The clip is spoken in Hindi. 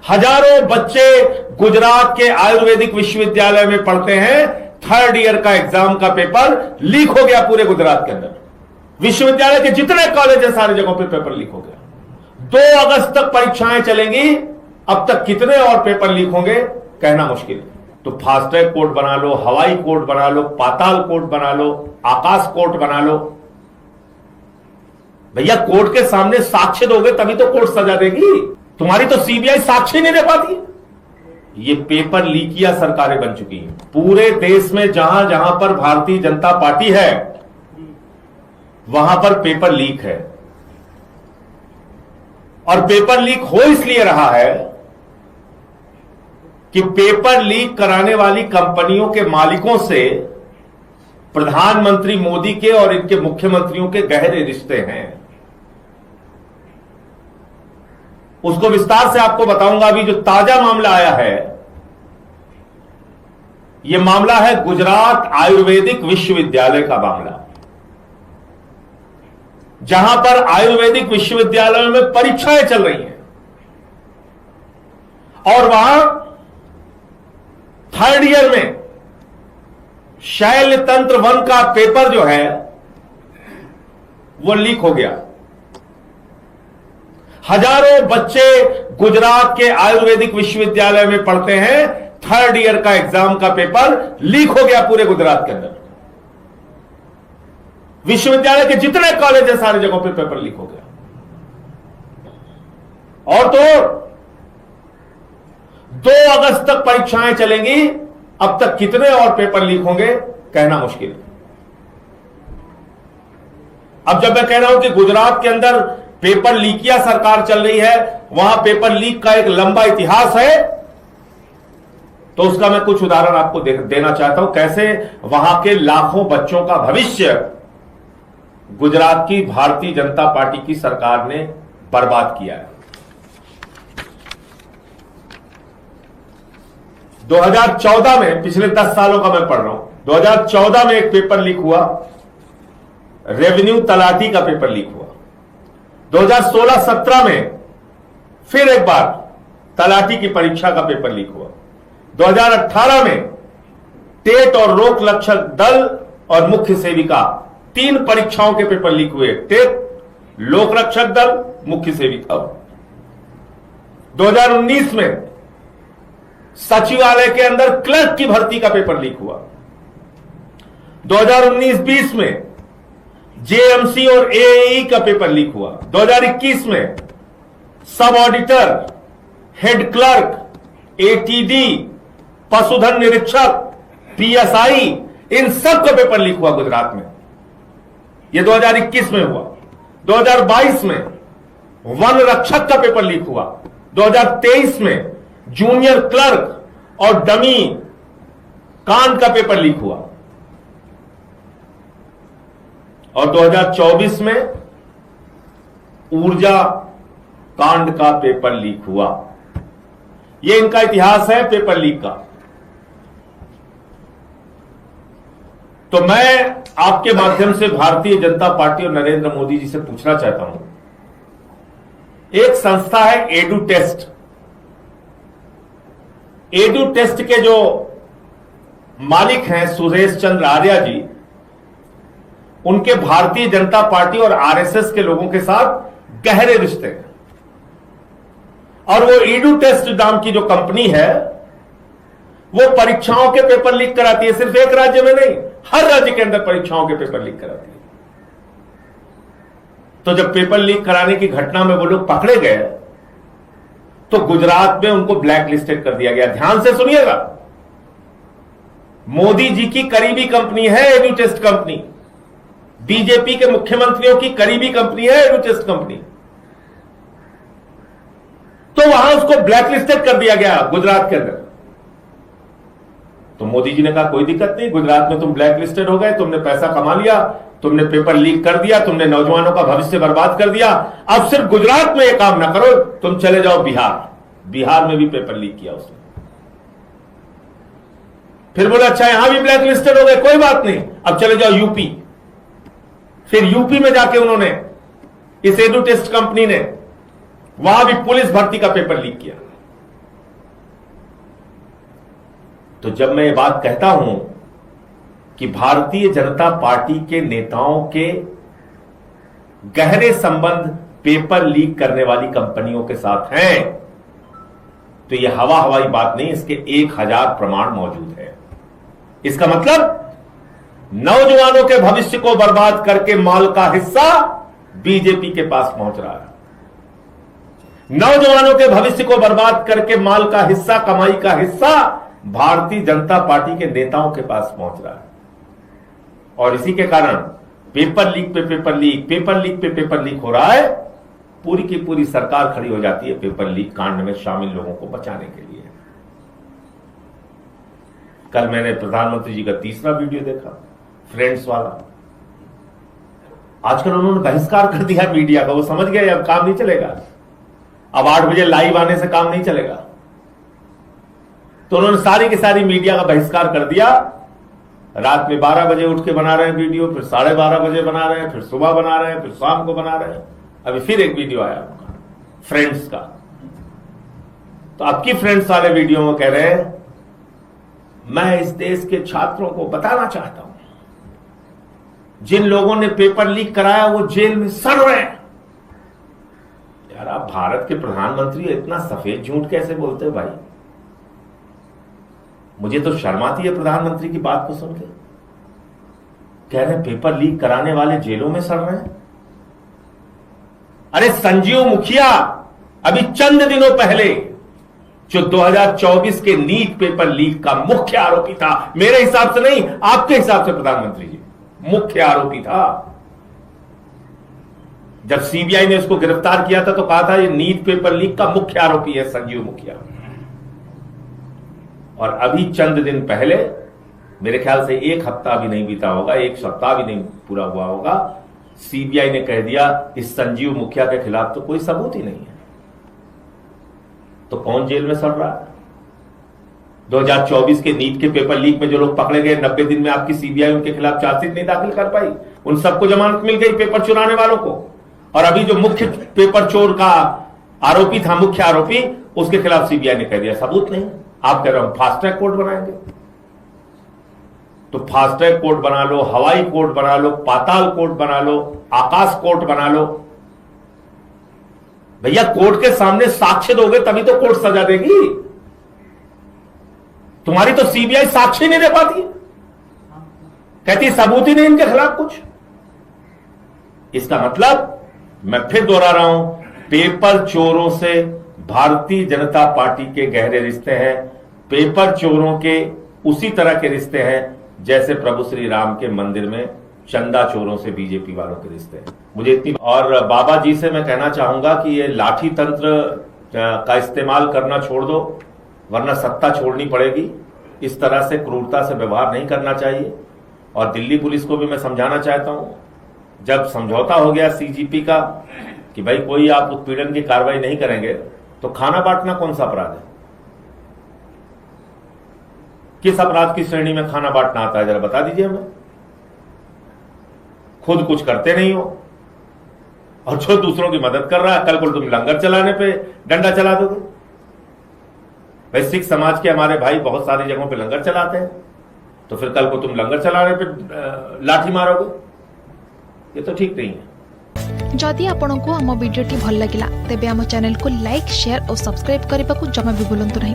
हजारों बच्चे गुजरात के आयुर्वेदिक विश्वविद्यालय में पढ़ते हैं, थर्ड ईयर का एग्जाम का पेपर लीक हो गया पूरे गुजरात के अंदर। विश्वविद्यालय के जितने कॉलेज हैं सारी जगहों पे पेपर लीक हो गया। 2 अगस्त तक परीक्षाएं चलेंगी, अब तक कितने और पेपर लीक होंगे कहना मुश्किल है। तो फास्टैग कोर्ट बना लो, हवाई कोर्ट बना लो, पाताल कोर्ट बना लो, आकाश कोर्ट बना लो। भैया कोर्ट के सामने साक्ष्य दोगे तभी तो कोर्ट सजा देगी, तुम्हारी तो सीबीआई साक्ष्य नहीं दे पाती। ये पेपर लीकिया सरकारें बन चुकी हैं पूरे देश में। जहां जहां पर भारतीय जनता पार्टी है वहां पर पेपर लीक है। और पेपर लीक हो इसलिए रहा है कि पेपर लीक कराने वाली कंपनियों के मालिकों से प्रधानमंत्री मोदी के और इनके मुख्यमंत्रियों के गहरे रिश्ते हैं। उसको विस्तार से आपको बताऊंगा। अभी जो ताजा मामला आया है, यह मामला है गुजरात आयुर्वेदिक विश्वविद्यालय का मामला, जहां पर आयुर्वेदिक विश्वविद्यालयों में परीक्षाएं चल रही हैं और वहां थर्ड ईयर में शैल्य तंत्र वन का पेपर जो है वो लीक हो गया। हजारों बच्चे गुजरात के आयुर्वेदिक विश्वविद्यालय में पढ़ते हैं, थर्ड ईयर का एग्जाम का पेपर लीक हो गया पूरे गुजरात के अंदर। विश्वविद्यालय के जितने कॉलेज हैं सारी जगहों पे पेपर लीक हो गया। और तो 2 अगस्त तक परीक्षाएं चलेंगी, अब तक कितने और पेपर लीक होंगे कहना मुश्किल है। अब जब मैं कह रहा हूं कि गुजरात के अंदर पेपर लीकिया सरकार चल रही है, वहां पेपर लीक का एक लंबा इतिहास है, तो उसका मैं कुछ उदाहरण आपको देना चाहता हूं, कैसे वहां के लाखों बच्चों का भविष्य गुजरात की भारतीय जनता पार्टी की सरकार ने बर्बाद किया है। 2014 में, पिछले 10 सालों का मैं पढ़ रहा हूं, 2014 में एक पेपर लीक हुआ, रेवेन्यू तलाटी का पेपर लीक हुआ। 2016-17 में फिर एक बार तलाटी की परीक्षा का पेपर लीक हुआ। 2018 में टेट और लोक रक्षक दल और मुख्य सेविका 3 परीक्षाओं के पेपर लीक हुए। टेट, लोक रक्षक दल, मुख्य सेविका। 2019 में सचिवालय के अंदर क्लर्क की भर्ती का पेपर लीक हुआ। 2019-20 में जेएमसी और एएई का पेपर लीक हुआ। 2021 में सब ऑडिटर, हेड क्लर्क, एटीडी, पशुधन निरीक्षक, पीएसआई, इन सब का पेपर लीक हुआ गुजरात में। यह 2021 में हुआ। 2022 में वन रक्षक का पेपर लीक हुआ। 2023 में जूनियर क्लर्क और डमी कांड का पेपर लीक हुआ। और 2024 में ऊर्जा कांड का पेपर लीक हुआ। यह इनका इतिहास है पेपर लीक का। तो मैं आपके माध्यम से भारतीय जनता पार्टी और नरेंद्र मोदी जी से पूछना चाहता हूं, एक संस्था है एडू टेस्ट। एडू टेस्ट के जो मालिक हैं सुरेश चंद्र आर्या जी, उनके भारतीय जनता पार्टी और आरएसएस के लोगों के साथ गहरे रिश्ते हैं। और वो एडू टेस्ट नाम की जो कंपनी है वो परीक्षाओं के पेपर लीक कराती है। सिर्फ एक राज्य में नहीं, हर राज्य के अंदर परीक्षाओं के पेपर लीक कराती है। तो जब पेपर लीक कराने की घटना में वो लोग पकड़े गए तो गुजरात में उनको ब्लैक लिस्टेड कर दिया गया। ध्यान से सुनिएगा, मोदी जी की करीबी कंपनी है एडू टेस्ट कंपनी, बीजेपी के मुख्यमंत्रियों की करीबी कंपनी है एडू टेस्ट कंपनी। तो वहां उसको ब्लैक लिस्टेड कर दिया गया गुजरात के अंदर। तो मोदी जी ने कहा कोई दिक्कत नहीं, गुजरात में तुम ब्लैक लिस्टेड हो गए, तुमने पैसा कमा लिया, तुमने पेपर लीक कर दिया, तुमने नौजवानों का भविष्य बर्बाद कर दिया, अब सिर्फ गुजरात में यह काम ना करो, तुम चले जाओ बिहार। बिहार में भी पेपर लीक किया उसने। फिर बोला अच्छा यहां भी ब्लैक लिस्टेड हो गए, कोई बात नहीं, अब चले जाओ यूपी। फिर यूपी में जाके उन्होंने, इस एडू टेस्ट कंपनी ने वहां भी पुलिस भर्ती का पेपर लीक किया। तो जब मैं ये बात कहता हूं कि भारतीय जनता पार्टी के नेताओं के गहरे संबंध पेपर लीक करने वाली कंपनियों के साथ हैं, तो यह हवाई बात नहीं, इसके 1000 प्रमाण मौजूद है। इसका मतलब नौजवानों के भविष्य को बर्बाद करके माल का हिस्सा बीजेपी के पास पहुंच रहा है। नौजवानों के भविष्य को बर्बाद करके माल का हिस्सा, कमाई का हिस्सा भारतीय जनता पार्टी के नेताओं के पास पहुंच रहा है। और इसी के कारण पेपर लीक पे पेपर लीक, पेपर लीक पे पेपर लीक हो रहा है। पूरी की पूरी सरकार खड़ी हो जाती है पेपर लीक कांड में शामिल लोगों को बचाने के लिए। कल मैंने प्रधानमंत्री जी का तीसरा वीडियो देखा, फ्रेंड्स वाला। आजकल उन्होंने बहिष्कार कर दिया मीडिया का। वो समझ गए अब काम नहीं चलेगा, अब 8 बजे लाइव आने से काम नहीं चलेगा। तो उन्होंने सारी की सारी मीडिया का बहिष्कार कर दिया। रात में 12 बजे उठ के बना रहे हैं वीडियो, फिर 12:30 बजे बना रहे हैं, फिर सुबह बना रहे हैं, फिर शाम को बना रहे हैं। अभी फिर एक वीडियो आया उनका फ्रेंड्स का। तो अब की फ्रेंड्स वाले वीडियो में कह रहे हैं, मैं इस देश के छात्रों को बताना चाहता हूं, जिन लोगों ने पेपर लीक कराया वो जेल में सड़ रहे हैं। यार, आप भारत के प्रधानमंत्री इतना सफेद झूठ कैसे बोलते हो भाई? मुझे तो शर्म आती है प्रधानमंत्री की बात को सुन के। कह रहे पेपर लीक कराने वाले जेलों में सड़ रहे हैं। अरे संजीव मुखिया अभी चंद दिनों पहले जो 2024 के नीट पेपर लीक का मुख्य आरोपी था, मेरे हिसाब से नहीं, आपके हिसाब से प्रधानमंत्री जी, मुख्य आरोपी था। जब सीबीआई ने उसको गिरफ्तार किया था तो कहा था ये नीट पेपर लीक का मुख्य आरोपी है संजीव मुखिया। और अभी चंद दिन पहले, मेरे ख्याल से 1 हफ्ता भी नहीं बीता होगा, 1 सप्ताह भी नहीं पूरा हुआ होगा, सीबीआई ने कह दिया इस संजीव मुखिया के खिलाफ तो कोई सबूत ही नहीं है। तो कौन जेल में सड़ रहा है? 2024 के नीट के पेपर लीक में जो लोग पकड़े गए, 90 दिन में आपकी सीबीआई उनके खिलाफ चार्जशीट नहीं दाखिल कर पाई। उन सबको जमानत मिल गई, पेपर चुराने वालों को। और अभी जो मुख्य पेपर चोर का आरोपी था, मुख्य आरोपी, उसके खिलाफ सीबीआई ने कह दिया सबूत नहीं। आप कह रहे हो फास्ट ट्रैक कोर्ट बनाएंगे, तो फास्ट ट्रैक कोर्ट बना लो, हवाई कोर्ट बना लो, पाताल कोर्ट बना लो, आकाश कोर्ट बना लो। भैया, कोर्ट के सामने साक्ष्य दोगे तभी तो कोर्ट सजा देगी। तुम्हारी तो सीबीआई साक्ष्य नहीं दे पाती, कहती सबूत ही नहीं इनके खिलाफ कुछ। इसका मतलब, मैं फिर दोहरा रहा हूं, पेपर चोरों से भारतीय जनता पार्टी के गहरे रिश्ते हैं। पेपर चोरों के उसी तरह के रिश्ते हैं जैसे प्रभु श्री राम के मंदिर में चंदा चोरों से बीजेपी वालों के रिश्ते हैं। मुझे इतनी, और बाबा जी से मैं कहना चाहूंगा कि ये लाठी तंत्र का इस्तेमाल करना छोड़ दो, वरना सत्ता छोड़नी पड़ेगी। इस तरह से क्रूरता से व्यवहार नहीं करना चाहिए। और दिल्ली पुलिस को भी मैं समझाना चाहता हूं, जब समझौता हो गया सीजीपी का कि भाई कोई आप उत्पीड़न की कार्रवाई नहीं करेंगे, तो खाना बांटना कौन सा अपराध है? किस अपराध की श्रेणी में खाना बांटना आता है, जरा बता दीजिए हमें। खुद कुछ करते नहीं हो और जो दूसरों की मदद कर रहा है, कल को तुम लंगर चलाने पे डंडा चला दोगे। भाई, सिख समाज के हमारे भाई बहुत सारी जगहों पे लंगर चलाते हैं, तो फिर कल को तुम लंगर चलाने पे लाठी मारोगे, ये तो ठीक नहीं है। जदि आपंक आम भिडी भल लगा तेब आम चैनल को लाइक, शेयर और सब्सक्राइब करने को जमा भी भूलु नहीं।